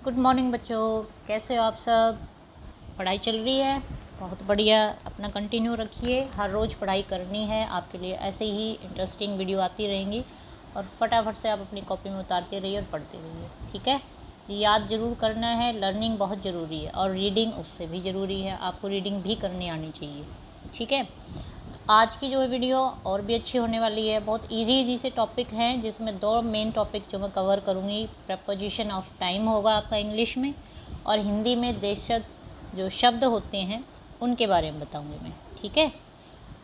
Good morning बच्चों, कैसे हो आप सब। पढ़ाई चल रही है? बहुत बढ़िया, अपना कंटिन्यू रखिए। हर रोज़ पढ़ाई करनी है आपके लिए, ऐसे ही इंटरेस्टिंग वीडियो आती रहेंगी और फटाफट से आप अपनी कॉपी में उतारते रहिए और पढ़ते रहिए, ठीक है। याद ज़रूर करना है, लर्निंग बहुत ज़रूरी है और रीडिंग उससे भी ज़रूरी है। आपको रीडिंग भी करनी आनी चाहिए, ठीक है। आज की जो है वीडियो और भी अच्छी होने वाली है। बहुत इजी से टॉपिक हैं, जिसमें दो मेन टॉपिक जो मैं कवर करूँगी। प्रपोजिशन ऑफ टाइम होगा आपका इंग्लिश में, और हिंदी में देशज जो शब्द होते हैं उनके बारे में बताऊँगी मैं, ठीक है।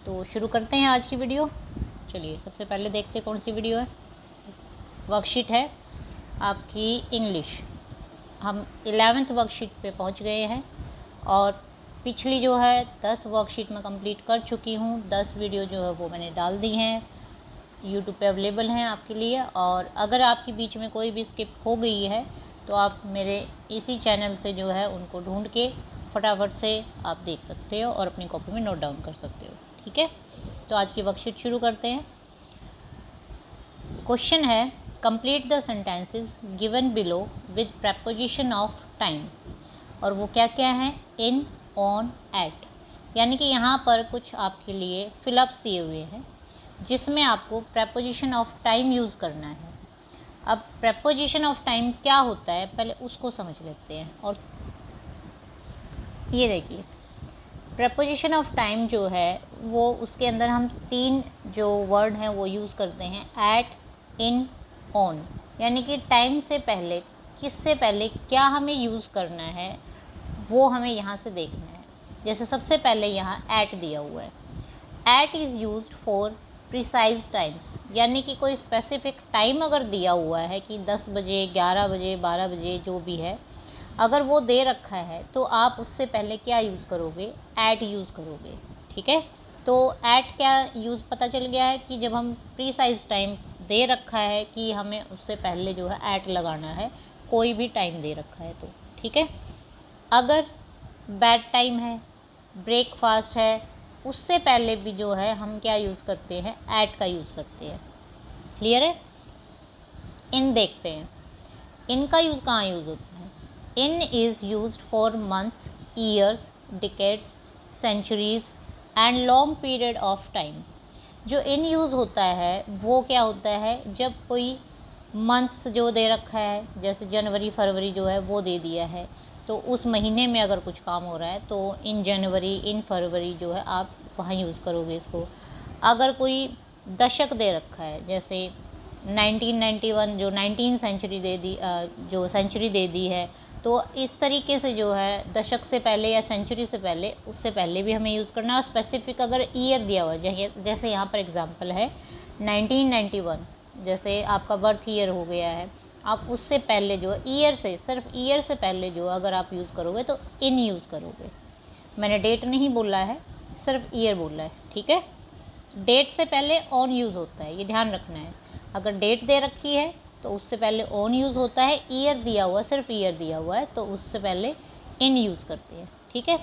तो शुरू करते हैं आज की वीडियो। चलिए, सबसे पहले देखते हैं कौन सी वीडियो है। वर्कशीट है आपकी इंग्लिश। हम 11th वर्कशीट पे पहुंच गए हैं और पिछली जो है 10 वर्कशीट में कंप्लीट कर चुकी हूँ। 10 वीडियो जो है वो मैंने डाल दी हैं, यूट्यूब पे अवेलेबल हैं आपके लिए। और अगर आपकी बीच में कोई भी स्किप हो गई है तो आप मेरे इसी चैनल से जो है उनको ढूंढ के फटाफट से आप देख सकते हो और अपनी कॉपी में नोट डाउन कर सकते हो, ठीक है। तो आज की वर्कशीट शुरू करते हैं। क्वेश्चन है, complete the sentences given below with preposition of time. और वो क्या क्या है? इन, ऑन, एट। यानी कि यहाँ पर कुछ आपके लिए फिलअप्स दिए हुए हैं जिसमें आपको प्रपोजिशन ऑफ टाइम यूज़ करना है। अब प्रपोजिशन ऑफ टाइम क्या होता है पहले उसको समझ लेते हैं। और ये देखिए, प्रपोजिशन ऑफ टाइम जो है वो उसके अंदर हम 3 जो वर्ड हैं वो यूज़ करते हैं, एट, इन, ऑन। यानी कि टाइम से पहले, किससे पहले क्या हमें यूज़ करना है वो हमें यहाँ से देखना है। जैसे सबसे पहले यहाँ एट दिया हुआ है। At is used for precise times, यानी कि कोई स्पेसिफिक टाइम अगर दिया हुआ है कि 10 बजे, 11 बजे, 12 बजे जो भी है, अगर वो दे रखा है तो आप उससे पहले क्या यूज़ करोगे? एट यूज़ करोगे, ठीक है। तो एट क्या यूज़ पता चल गया है कि जब हम प्रिसाइज टाइम दे रखा है कि हमें उससे पहले जो है एट लगाना है, कोई भी टाइम दे रखा है तो, ठीक है। अगर बेड टाइम है, ब्रेकफास्ट है, उससे पहले भी जो है हम क्या यूज़ करते हैं? एट का यूज़ करते हैं। क्लियर है? इन देखते हैं, इन का यूज़ कहाँ यूज़ होता है? In is used for months, years, decades, centuries and long period of time. जो इन यूज़ होता है वो क्या होता है? जब कोई मंथ्स जो दे रखा है, जैसे जनवरी फरवरी जो है वो दे दिया है, तो उस महीने में अगर कुछ काम हो रहा है तो इन जनवरी, इन फरवरी जो है आप वहाँ यूज़ करोगे इसको। अगर कोई दशक दे रखा है, जैसे 1991 जो 19 सेंचुरी दे दी, जो सेंचुरी दे दी है, तो इस तरीके से जो है दशक से पहले या सेंचुरी से पहले, उससे पहले भी हमें यूज़ करना है। और स्पेसिफिक अगर ईयर दिया हुआ है, जैसे यहाँ पर एग्जांपल है 1991, जैसे आपका बर्थ ईयर हो गया है, आप उससे पहले जो ईयर से, सिर्फ ईयर से पहले जो अगर आप यूज़ करोगे तो इन यूज़ करोगे। मैंने डेट नहीं बोला है, सिर्फ ईयर बोला है, ठीक है। डेट से पहले ऑन यूज़ होता है, ये ध्यान रखना है। अगर डेट दे रखी है तो उससे पहले ऑन यूज़ होता है। ईयर दिया हुआ, सिर्फ ईयर दिया हुआ है तो उससे पहले इन यूज़ करते हैं, ठीक है।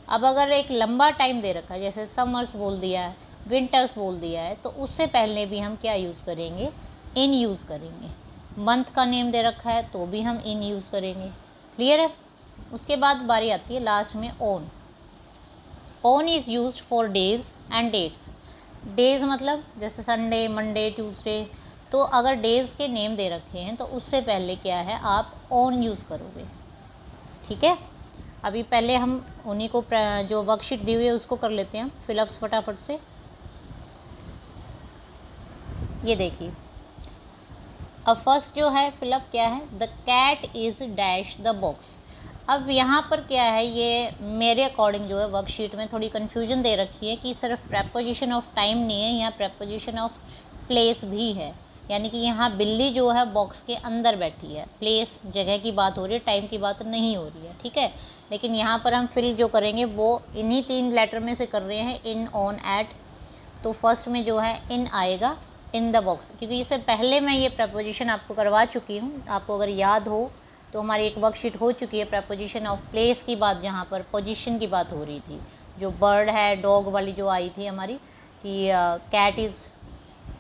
अब अगर एक लंबा टाइम दे रखा है, जैसे समर्स बोल दिया है, विंटर्स बोल दिया है, तो उससे पहले भी हम क्या यूज़ करेंगे? इन यूज़ करेंगे। मंथ का नेम दे रखा है तो भी हम इन यूज़ करेंगे। क्लियर है? उसके बाद बारी आती है लास्ट में on. On is used for days and dates. Days मतलब जैसे संडे, मंडे, ट्यूसडे, तो अगर डेज़ के नेम दे रखे हैं तो उससे पहले क्या है? आप ऑन यूज़ करोगे, ठीक है। अभी पहले हम उन्हीं को जो वर्कशीट दी हुई है उसको कर लेते हैं फिलअप्स फटाफट से। ये देखिए, अब फर्स्ट जो है फिलअप क्या है? The cat is dash the box. अब यहाँ पर क्या है, ये मेरे अकॉर्डिंग जो है वर्कशीट में थोड़ी कन्फ्यूजन दे रखी है कि सिर्फ प्रपोजिशन ऑफ टाइम नहीं है, यहाँ प्रपोजिशन ऑफ प्लेस भी है। यानी कि यहाँ बिल्ली जो है बॉक्स के अंदर बैठी है। प्लेस जगह की बात हो रही है, टाइम की बात नहीं हो रही है, ठीक है। लेकिन यहाँ पर हम फिल जो करेंगे वो इन्हीं 3 लेटर में से कर रहे हैं, इन, ऑन, एट। तो फर्स्ट में जो है इन आएगा, इन द बॉक्स, क्योंकि इससे पहले मैं ये प्रपोजिशन आपको करवा चुकी हूँ। आपको अगर याद हो तो हमारी एक वर्कशीट हो चुकी है प्रपोजिशन ऑफ प्लेस की बात, जहाँ पर पोजीशन की बात हो रही थी। जो बर्ड है, डॉग वाली जो आई थी हमारी, कि cat is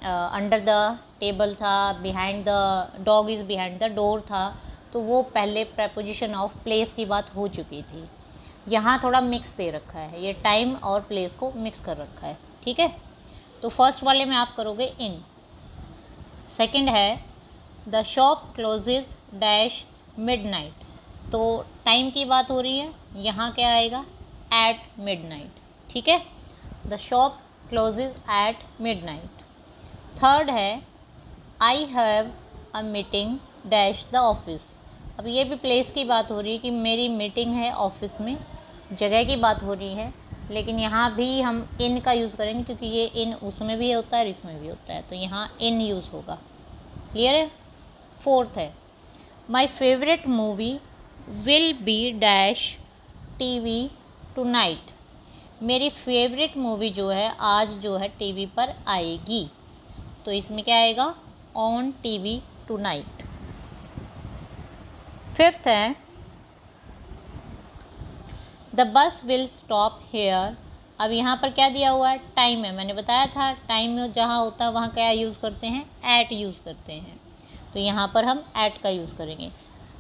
under the table था, behind the dog is behind the door था। तो वो पहले प्रेपोजिशन ऑफ प्लेस की बात हो चुकी थी। यहाँ थोड़ा मिक्स दे रखा है, ये टाइम और प्लेस को मिक्स कर रखा है, ठीक है। तो फर्स्ट वाले में आप करोगे इन। सेकंड है the shop closes dash midnight, तो टाइम की बात हो रही है, यहाँ क्या आएगा, एट मिडनाइट, ठीक है। The shop closes at midnight. Third है I have a meeting dash the office, अब ये भी प्लेस की बात हो रही है कि मेरी मीटिंग है ऑफिस में, जगह की बात हो रही है, लेकिन यहाँ भी हम इन का यूज़ करेंगे क्योंकि ये इन उसमें भी होता है और इसमें भी होता है, तो यहाँ इन यूज़ होगा। क्लियर है। फोर्थ है my favourite movie will be dash TV tonight, मेरी फेवरेट मूवी जो है आज जो है टीवी पर आएगी, तो इसमें क्या आएगा, ऑन टीवी टुनाइट। फिफ्थ है the bus will stop hair, अब यहाँ पर क्या दिया हुआ है, टाइम है, मैंने बताया था टाइम जहाँ होता है वहाँ क्या यूज़ करते हैं, एट यूज़ करते हैं, तो यहाँ पर हम एट का यूज़ करेंगे।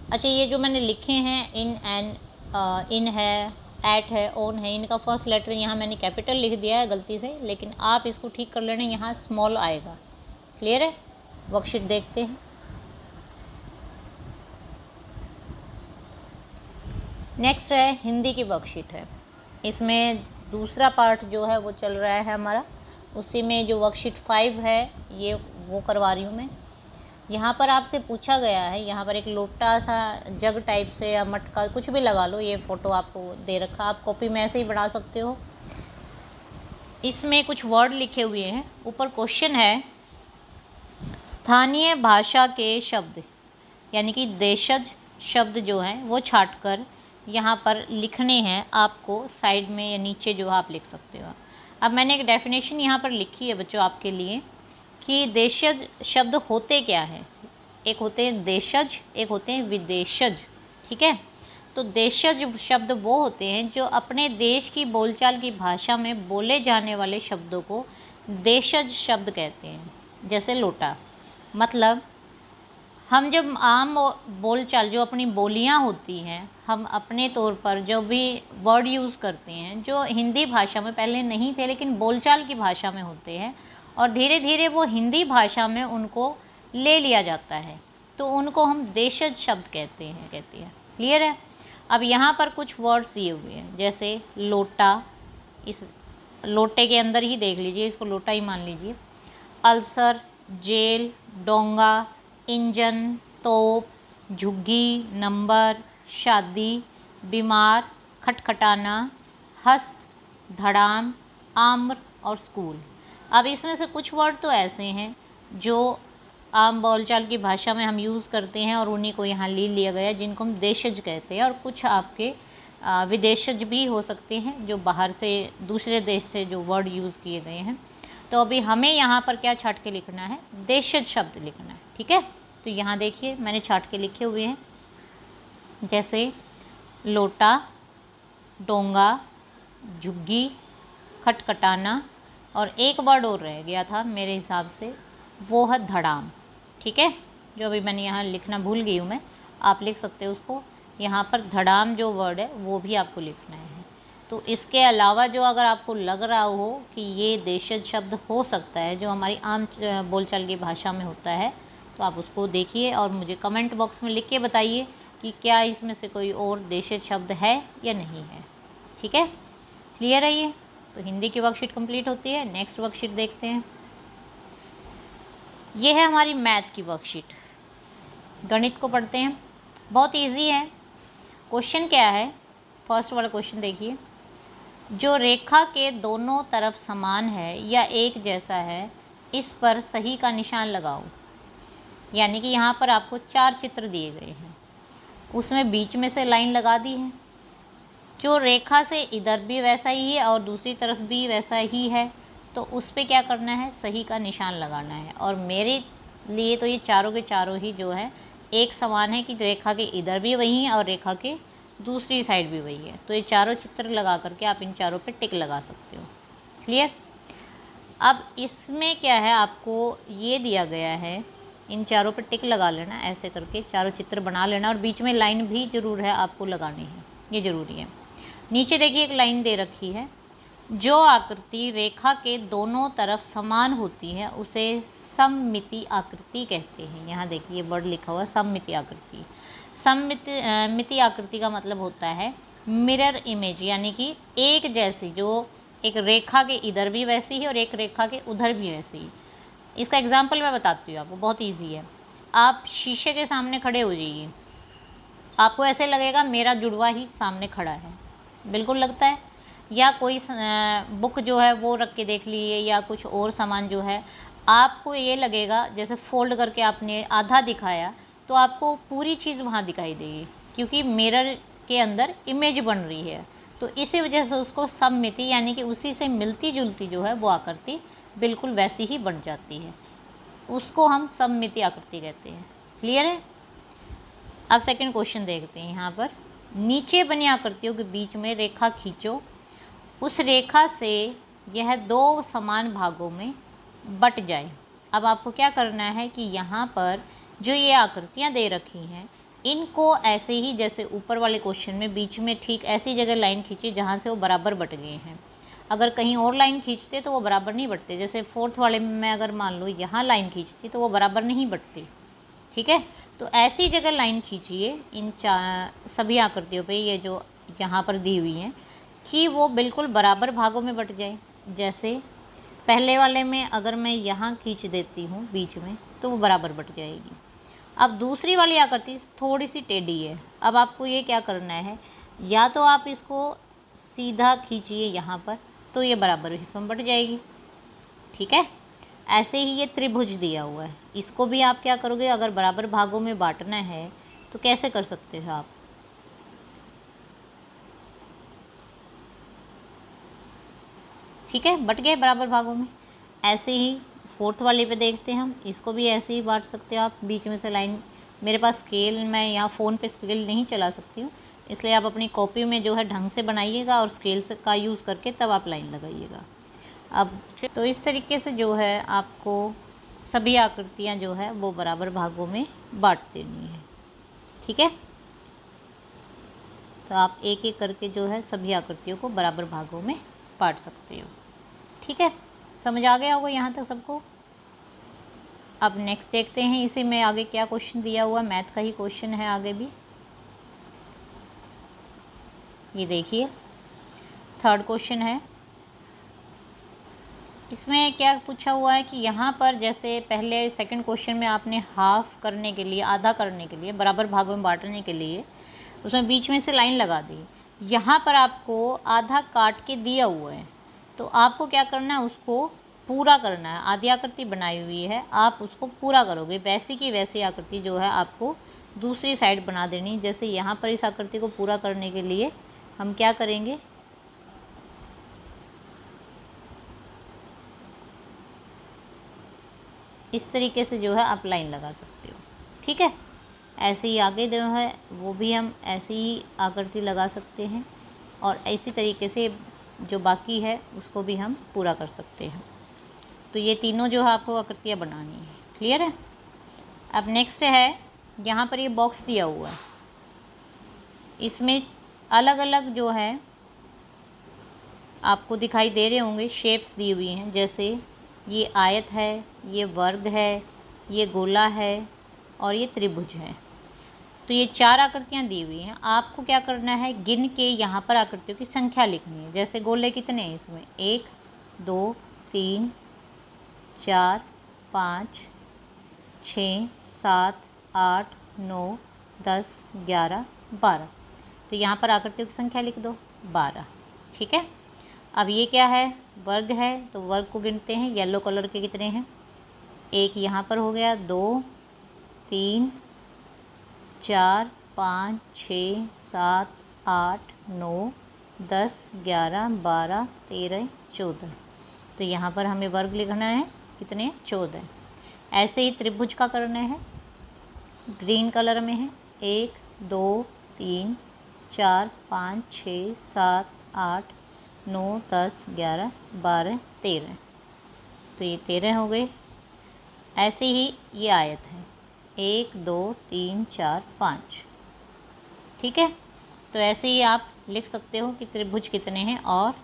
अच्छा, ये जो मैंने लिखे हैं इन एंड इन है, एट है, ऑन है, इनका फर्स्ट लेटर यहाँ मैंने कैपिटल लिख दिया है गलती से, लेकिन आप इसको ठीक कर लेना, यहाँ स्मॉल आएगा। क्लियर है। वर्कशीट देखते हैं। नेक्स्ट है हिंदी की वर्कशीट है, इसमें दूसरा पार्ट जो है वो चल रहा है हमारा, उसी में जो वर्कशीट 5 है ये वो करवा रही हूँ मैं। यहाँ पर आपसे पूछा गया है, यहाँ पर एक लोटा सा जग टाइप से या मटका कुछ भी लगा लो, ये फ़ोटो आपको दे रखा, आप कॉपी में ऐसे ही बना सकते हो। इसमें कुछ वर्ड लिखे हुए हैं, ऊपर क्वेश्चन है स्थानीय भाषा के शब्द यानी कि देशज शब्द जो हैं वो छांटकर यहाँ पर लिखने हैं आपको, साइड में या नीचे जो आप लिख सकते हो। अब मैंने एक डेफिनेशन यहाँ पर लिखी है बच्चों आपके लिए कि देशज शब्द होते क्या हैं, एक होते हैं देशज, एक होते हैं विदेशज, ठीक है। तो देशज शब्द वो होते हैं जो अपने देश की बोलचाल की भाषा में बोले जाने वाले शब्दों को देशज शब्द कहते हैं। जैसे लोटा, मतलब हम जब आम बोलचाल जो अपनी बोलियां होती हैं, हम अपने तौर पर जो भी वर्ड यूज़ करते हैं जो हिंदी भाषा में पहले नहीं थे लेकिन बोलचाल की भाषा में होते हैं, और धीरे धीरे वो हिंदी भाषा में उनको ले लिया जाता है, तो उनको हम देशज शब्द कहते हैं। क्लियर है। अब यहाँ पर कुछ वर्ड्स दिए हुए हैं, जैसे लोटा, इस लोटे के अंदर ही देख लीजिए, इसको लोटा ही मान लीजिए। अल्सर, जेल, डोंगा, इंजन, तोप, झुग्गी, नंबर, शादी, बीमार, खटखटाना, हस्त, धड़ाम, आम्र और स्कूल। अब इसमें से कुछ वर्ड तो ऐसे हैं जो आम बोलचाल की भाषा में हम यूज़ करते हैं और उन्हीं को यहाँ ले लिया गया जिनको हम देशज कहते हैं, और कुछ आपके विदेशज भी हो सकते हैं जो बाहर से दूसरे देश से जो वर्ड यूज़ किए गए हैं। तो अभी हमें यहाँ पर क्या छाट के लिखना है, देशज शब्द लिखना है, ठीक है। तो यहाँ देखिए मैंने छाट के लिखे हुए हैं, जैसे लोटा, डोंगा, झुग्गी, खटखटाना, और एक वर्ड और रह गया था मेरे हिसाब से, वो है धड़ाम, ठीक है। जो अभी मैंने यहाँ लिखना भूल गई हूँ मैं, आप लिख सकते हो उसको। यहाँ पर धड़ाम जो वर्ड है वो भी आपको लिखना है। तो इसके अलावा जो अगर आपको लग रहा हो कि ये देशज शब्द हो सकता है जो हमारी आम बोलचाल की भाषा में होता है, तो आप उसको देखिए और मुझे कमेंट बॉक्स में लिख के बताइए कि क्या इसमें से कोई और देशज शब्द है या नहीं है, ठीक है। क्लियर है ये। तो हिंदी की वर्कशीट कंप्लीट होती है। नेक्स्ट वर्कशीट देखते हैं। ये है हमारी मैथ की वर्कशीट। गणित को पढ़ते हैं, बहुत इजी है। क्वेश्चन क्या है, फर्स्ट वाला क्वेश्चन देखिए, जो रेखा के दोनों तरफ समान है या एक जैसा है इस पर सही का निशान लगाओ। यानी कि यहाँ पर आपको 4 चित्र दिए गए हैं, उसमें बीच में से लाइन लगा दी है। जो रेखा से इधर भी वैसा ही है और दूसरी तरफ भी वैसा ही है, तो उस पर क्या करना है, सही का निशान लगाना है। और मेरे लिए तो ये चारों के चारों ही जो है एक समान है कि रेखा के इधर भी वही है और रेखा के दूसरी साइड भी वही है। तो ये चारों चित्र लगा करके आप इन चारों पे टिक लगा सकते हो। क्लियर। अब इसमें क्या है, आपको ये दिया गया है इन चारों पर टिक लगा लेना, ऐसे करके चारों चित्र बना लेना, और बीच में लाइन भी ज़रूर है आपको लगानी है, ये ज़रूरी है। नीचे देखिए एक लाइन दे रखी है, जो आकृति रेखा के दोनों तरफ समान होती है उसे सममिति आकृति कहते हैं। यहाँ देखिए वर्ड लिखा हुआ है सममिति आकृति। सममिति आकृति का मतलब होता है मिरर इमेज, यानी कि एक जैसी, जो एक रेखा के इधर भी वैसी है और एक रेखा के उधर भी वैसी है। इसका एग्जाम्पल मैं बताती हूँ आपको, बहुत ईजी है। आप शीशे के सामने खड़े हो जाइए, आपको ऐसे लगेगा मेरा जुड़वा ही सामने खड़ा है, बिल्कुल लगता है। या कोई बुक जो है वो रख के देख लीजिए, या कुछ और सामान जो है, आपको ये लगेगा जैसे फोल्ड करके आपने आधा दिखाया तो आपको पूरी चीज़ वहाँ दिखाई देगी, क्योंकि मिरर के अंदर इमेज बन रही है। तो इसी वजह से उसको सममिति, यानी कि उसी से मिलती जुलती जो है वो आकृति बिल्कुल वैसी ही बन जाती है, उसको हम सममिति आकृति कहते हैं। क्लियर है? अब सेकंड क्वेश्चन देखते हैं। यहाँ पर नीचे बनी आकृतियों के बीच में रेखा खींचो, उस रेखा से यह दो समान भागों में बट जाए। अब आपको क्या करना है कि यहाँ पर जो ये आकृतियाँ दे रखी हैं, इनको ऐसे ही जैसे ऊपर वाले क्वेश्चन में बीच में ठीक ऐसी जगह लाइन खींची जहाँ से वो बराबर बट गए हैं। अगर कहीं और लाइन खींचते तो वो बराबर नहीं बटते। जैसे फोर्थ वाले में मैं अगर मान लो यहाँ लाइन खींचती तो वो बराबर नहीं बटते। ठीक है, तो ऐसी जगह लाइन खींचिए इन सभी आकृतियों पे, ये जो यहाँ पर दी हुई हैं, कि वो बिल्कुल बराबर भागों में बट जाए। जैसे पहले वाले में अगर मैं यहाँ खींच देती हूँ बीच में तो वो बराबर बट जाएगी। अब दूसरी वाली आकृति थोड़ी सी टेढ़ी है, अब आपको ये क्या करना है, या तो आप इसको सीधा खींचिए यहाँ पर तो ये बराबर हिस्सों में बट जाएगी। ठीक है, ऐसे ही ये त्रिभुज दिया हुआ है, इसको भी आप क्या करोगे, अगर बराबर भागों में बांटना है तो कैसे कर सकते हो आप, ठीक है, बट गए बराबर भागों में। ऐसे ही फोर्थ वाले पे देखते हैं हम, इसको भी ऐसे ही बांट सकते हो आप, बीच में से लाइन। मेरे पास स्केल, मैं यहाँ फ़ोन पे स्केल नहीं चला सकती हूँ, इसलिए आप अपनी कॉपी में जो है ढंग से बनाइएगा और स्केल का यूज़ करके तब आप लाइन लगाइएगा। अब फिर तो इस तरीके से जो है आपको सभी आकृतियाँ जो है वो बराबर भागों में बांट देनी है। ठीक है, तो आप एक एक करके जो है सभी आकृतियों को बराबर भागों में बांट सकते हो। ठीक है, समझ आ गया होगा यहाँ तक सबको। अब नेक्स्ट देखते हैं इसी में आगे क्या क्वेश्चन दिया हुआ, मैथ का ही क्वेश्चन है आगे भी। ये देखिए थर्ड क्वेश्चन है, इसमें क्या पूछा हुआ है कि यहाँ पर जैसे पहले सेकंड क्वेश्चन में आपने हाफ करने के लिए, आधा करने के लिए, बराबर भागों में बांटने के लिए उसमें बीच में से लाइन लगा दी। यहाँ पर आपको आधा काट के दिया हुआ है, तो आपको क्या करना है, उसको पूरा करना है। आधी आकृति बनाई हुई है, आप उसको पूरा करोगे, वैसी की वैसी आकृति जो है आपको दूसरी साइड बना देनी। जैसे यहाँ पर इस आकृति को पूरा करने के लिए हम क्या करेंगे, इस तरीके से जो है आप लाइन लगा सकते हो। ठीक है, ऐसे ही आगे जो है वो भी हम ऐसे ही आकृति लगा सकते हैं, और इसी तरीके से जो बाकी है उसको भी हम पूरा कर सकते हैं। तो ये तीनों जो है आपको आकृतियाँ बनानी है। क्लियर है? अब नेक्स्ट है, यहाँ पर ये बॉक्स दिया हुआ है, इसमें अलग अलग जो है आपको दिखाई दे रहे होंगे, शेप्स दी हुई हैं। जैसे ये आयत है, ये वर्ग है, ये गोला है और ये त्रिभुज है। तो ये चार आकृतियाँ दी हुई हैं, आपको क्या करना है, गिन के यहाँ पर आकृतियों की संख्या लिखनी है। जैसे गोले कितने हैं इसमें, 1 2 3 4 5 6 7 8 9 10 11 12। तो यहाँ पर आकृतियों की संख्या लिख दो 12। ठीक है, अब ये क्या है, वर्ग है, तो वर्ग को गिनते हैं। येलो कलर के कितने हैं, एक यहाँ पर हो गया, 2 3 4 5 6 7 8 9 10 11 12 13 14। तो यहाँ पर हमें वर्ग लिखना है कितने, 14। ऐसे ही त्रिभुज का करना है, ग्रीन कलर में है, 1 2 3 4 5 6 7 8 9 10 11 12 13। तो ये 13 हो गए। ऐसे ही ये आयत है 1 2 3 4 5, ठीक है। तो ऐसे ही आप लिख सकते हो कि त्रिभुज कितने हैं और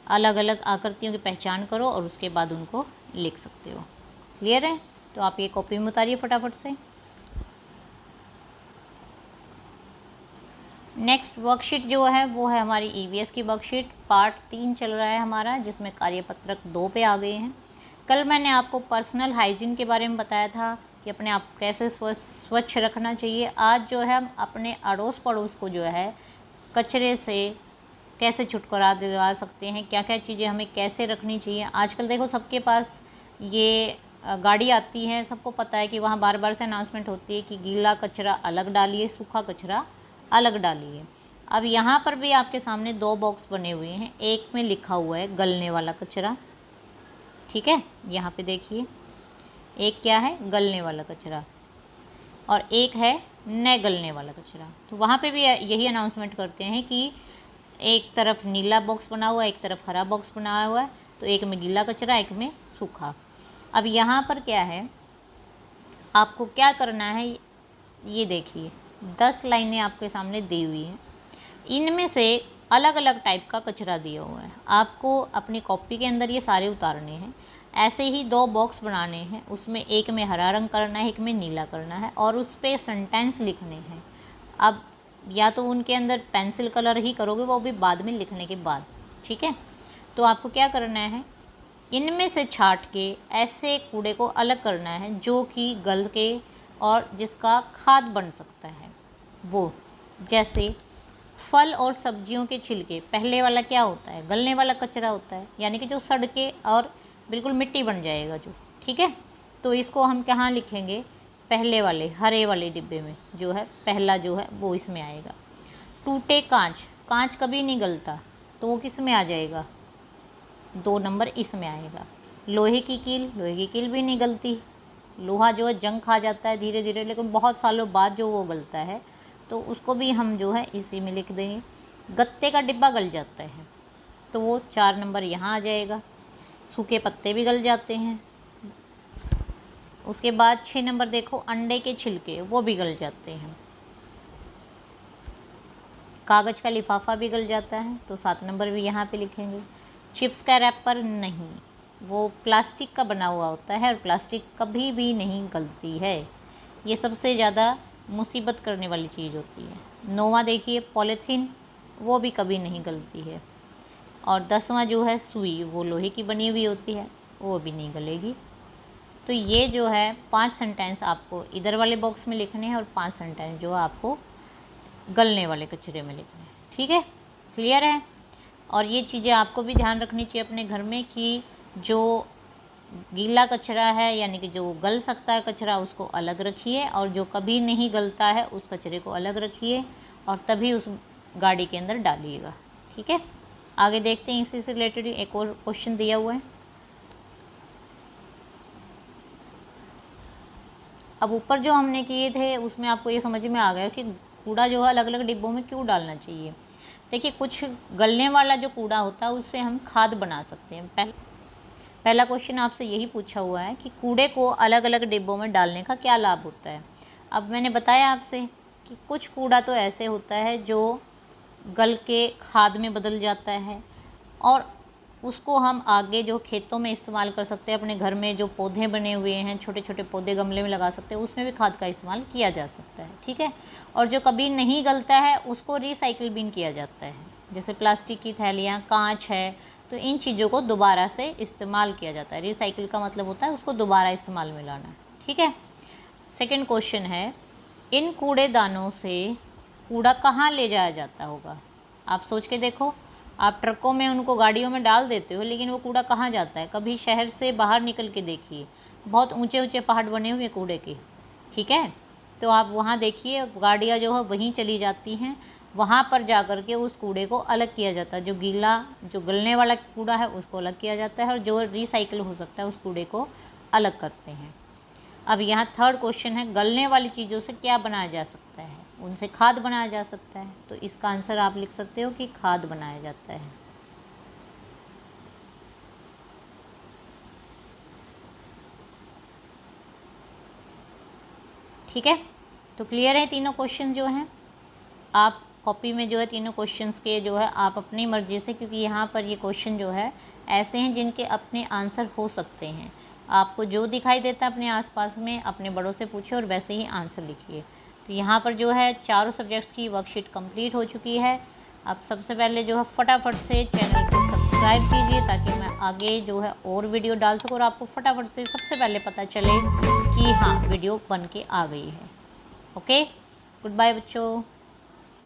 अलग अलग आकृतियों की पहचान करो और उसके बाद उनको लिख सकते हो। क्लियर है? तो आप ये कॉपी में उतारिए फटाफट से। नेक्स्ट वर्कशीट जो है वो है हमारी ईवीएस की वर्कशीट। पार्ट 3 चल रहा है हमारा, जिसमें कार्यपत्रक 2 पे आ गए हैं। कल मैंने आपको पर्सनल हाइजीन के बारे में बताया था कि अपने आप कैसे स्वच्छ रखना चाहिए। आज जो है हम अपने अड़ोस पड़ोस को जो है कचरे से कैसे छुटकारा दिला सकते हैं, क्या क्या चीज़ें हमें कैसे रखनी चाहिए। आजकल देखो सबके पास ये गाड़ी आती है, सबको पता है कि वहाँ बार बार से अनाउंसमेंट होती है कि गीला कचरा अलग डालिए, सूखा कचरा अलग डालिए। अब यहाँ पर भी आपके सामने 2 बॉक्स बने हुए हैं। एक में लिखा हुआ है गलने वाला कचरा, ठीक है, यहाँ पे देखिए, एक क्या है गलने वाला कचरा और एक है न गलने वाला कचरा। तो वहाँ पे भी यही अनाउंसमेंट करते हैं कि एक तरफ नीला बॉक्स बना हुआ है, एक तरफ हरा बॉक्स बनाया हुआ है, तो एक में गीला कचरा, एक में सूखा। अब यहाँ पर क्या है, आपको क्या करना है, ये देखिए 10 लाइनें आपके सामने दी हुई हैं। इनमें से अलग अलग टाइप का कचरा दिया हुआ है। आपको अपनी कॉपी के अंदर ये सारे उतारने हैं। ऐसे ही 2 बॉक्स बनाने हैं, उसमें एक में हरा रंग करना है, एक में नीला करना है और उस पर सेंटेंस लिखने हैं। अब या तो उनके अंदर पेंसिल कलर ही करोगे, वो भी बाद में लिखने के बाद, ठीक है। तो आपको क्या करना है, इनमें से छांट के ऐसे कूड़े को अलग करना है जो कि गल के और जिसका खाद बन सकता है। वो जैसे फल और सब्जियों के छिलके, पहले वाला क्या होता है गलने वाला कचरा होता है, यानी कि जो सड़ के और बिल्कुल मिट्टी बन जाएगा जो, ठीक है। तो इसको हम कहाँ लिखेंगे, पहले वाले हरे वाले डिब्बे में जो है पहला जो है वो इसमें आएगा। टूटे कांच, कांच कभी नहीं गलता, तो वो किस में आ जाएगा, 2 नंबर इसमें आएगा। लोहे की कील भी नहीं गलती, लोहा जो है जंग खा जाता है धीरे धीरे, लेकिन बहुत सालों बाद जो वो गलता है, तो उसको भी हम जो है इसी में लिख देंगे। गत्ते का डिब्बा गल जाता है, तो वो 4 नंबर यहाँ आ जाएगा। सूखे पत्ते भी गल जाते हैं। उसके बाद 6 नंबर देखो, अंडे के छिलके वो भी गल जाते हैं। कागज़ का लिफाफा भी गल जाता है, तो 7 नंबर भी यहाँ पे लिखेंगे। चिप्स का रैपर नहीं, वो प्लास्टिक का बना हुआ होता है और प्लास्टिक कभी भी नहीं गलती है, ये सबसे ज़्यादा मुसीबत करने वाली चीज़ होती है। 9वां देखिए पॉलीथीन, वो भी कभी नहीं गलती है। और 10वां जो है सुई, वो लोहे की बनी हुई होती है, वो भी नहीं गलेगी। तो ये जो है 5 सेंटेंस आपको इधर वाले बॉक्स में लिखने हैं और 5 सेंटेंस जो आपको गलने वाले कचरे में लिखने हैं, ठीक है, क्लियर है। और ये चीज़ें आपको भी ध्यान रखनी चाहिए अपने घर में कि जो गीला कचरा है यानी कि जो गल सकता है कचरा उसको अलग रखिए और जो कभी नहीं गलता है उस कचरे को अलग रखिए और तभी उस गाड़ी के अंदर डालिएगा, ठीक है। आगे देखते हैं, इसी से रिलेटेड एक और क्वेश्चन दिया हुआ है। अब ऊपर जो हमने किए थे उसमें आपको ये समझ में आ गया कि कूड़ा जो है अलग अलग डिब्बों में क्यों डालना चाहिए। देखिए कुछ गलने वाला जो कूड़ा होता है उससे हम खाद बना सकते हैं। पहला क्वेश्चन आपसे यही पूछा हुआ है कि कूड़े को अलग अलग डिब्बों में डालने का क्या लाभ होता है। अब मैंने बताया आपसे कि कुछ कूड़ा तो ऐसे होता है जो गल के खाद में बदल जाता है और उसको हम आगे जो खेतों में इस्तेमाल कर सकते हैं। अपने घर में जो पौधे बने हुए हैं, छोटे छोटे पौधे गमले में लगा सकते हैं, उसमें भी खाद का इस्तेमाल किया जा सकता है, ठीक है। और जो कभी नहीं गलता है उसको रिसाइकिल बिन किया जाता है, जैसे प्लास्टिक की थैलियाँ, कांच है, तो इन चीज़ों को दोबारा से इस्तेमाल किया जाता है। रिसाइकिल का मतलब होता है उसको दोबारा इस्तेमाल में लाना, ठीक है। सेकंड क्वेश्चन है, इन कूड़ेदानों से कूड़ा कहाँ ले जाया जाता होगा। आप सोच के देखो, आप ट्रकों में उनको गाड़ियों में डाल देते हो, लेकिन वो कूड़ा कहाँ जाता है। कभी शहर से बाहर निकल के देखिए, बहुत ऊंचे ऊंचे पहाड़ बने हुए कूड़े के, ठीक है, तो आप वहाँ देखिए गाड़ियाँ जो है वहीं चली जाती हैं, वहाँ पर जा कर के उस कूड़े को अलग किया जाता है। जो गीला जो गलने वाला कूड़ा है उसको अलग किया जाता है और जो रिसाइकिल हो सकता है उस कूड़े को अलग करते हैं। अब यहाँ थर्ड क्वेश्चन है, गलने वाली चीज़ों से क्या बनाया जा सकता है। उनसे खाद बनाया जा सकता है, तो इसका आंसर आप लिख सकते हो कि खाद बनाया जाता है। ठीक है, तो क्लियर है तीनों क्वेश्चन जो हैं। आप कॉपी में जो है तीनों क्वेश्चंस के जो है आप अपनी मर्ज़ी से, क्योंकि यहाँ पर ये क्वेश्चन जो है ऐसे हैं जिनके अपने आंसर हो सकते हैं, आपको जो दिखाई देता है अपने आसपास में अपने बड़ों से पूछिए और वैसे ही आंसर लिखिए। तो यहाँ पर जो है चारों सब्जेक्ट्स की वर्कशीट कंप्लीट हो चुकी है। आप सबसे पहले जो है फटाफट से चैनल को सब्सक्राइब कीजिए ताकि मैं आगे जो है और वीडियो डाल सकूँ और आपको फटाफट से सबसे पहले पता चले कि हाँ वीडियो बन के आ गई है। ओके, गुड बाय बच्चों।